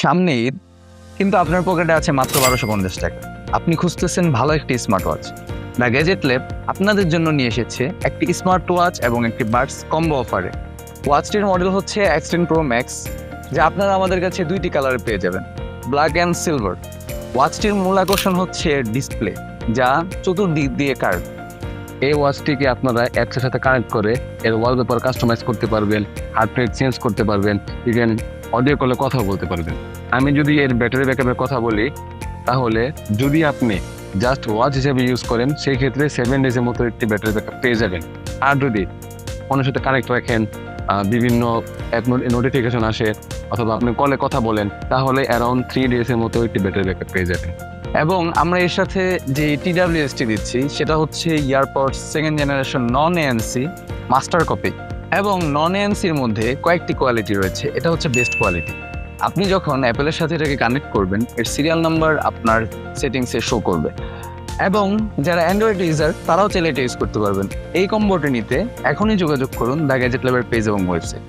সামনে ঈদ, কিন্তু আপনার পকেটে আছে মাত্র 1250 টাকা। আপনি খুঁজতেছেন ভালো একটি smart watch. The gadget lab আপনাদের জন্য নিয়ে এসেছে একটি স্মার্ট ওয়াচ এবং একটি বাডস কম্বো অফারে। ওয়াচটির মডেল হচ্ছে X10 Pro Max, যা আপনারা আমাদের কাছে দুইটি কালারে পেয়ে যাবেন, ব্ল্যাক অ্যান্ড সিলভার। ওয়াচটির মূল আকর্ষণ হচ্ছে ডিসপ্লে, যা চতুর্দিক দিয়ে কার্ভ। এই ওয়াচটিকে আপনারা অ্যাপসের সাথে কানেক্ট করে এর ওয়ালপেপার কাস্টমাইজ করতে পারবেন, হার্ট রেট চেঞ্জ করতে পারবেন, ইভেন অডিও কলে কথা বলতে পারবেন। আমি যদি এর ব্যাটারি ব্যাকআপের কথা বলি, তাহলে যদি আপনি জাস্ট ওয়াচ হিসেবে ইউজ করেন সেই ক্ষেত্রে 7 ডেজের মতো একটি ব্যাটারি ব্যাকআপ পেয়ে যাবেন। আর যদি ফোনের সাথে কানেক্ট রাখেন, বিভিন্ন অ্যাপ নোটিফিকেশন আসে অথবা আপনি কলে কথা বলেন, তাহলে অ্যারাউন্ড 3 ডেজের মতো একটি ব্যাটারি ব্যাকআপ পেয়ে যাবেন। এবং আমরা এর সাথে যে TWS-টি দিচ্ছি সেটা হচ্ছে ইয়ারপডস 2nd জেনারেশন নন ANC মাস্টার কপি। এবং নন ANCর মধ্যে কয়েকটি কোয়ালিটি রয়েছে, এটা হচ্ছে বেস্ট কোয়ালিটি। আপনি যখন অ্যাপেলের সাথে এটাকে কানেক্ট করবেন, এর সিরিয়াল নাম্বার আপনার সেটিংসে শো করবে। এবং যারা অ্যান্ড্রয়েড ইউজার তারাও চাইলে এটা ইউজ করতে পারবেন। এই কম্বোটি নিতে এখনই যোগাযোগ করুন দ্য গ্যাজেট ল্যাবের পেজ এবং ওয়েবসাইট।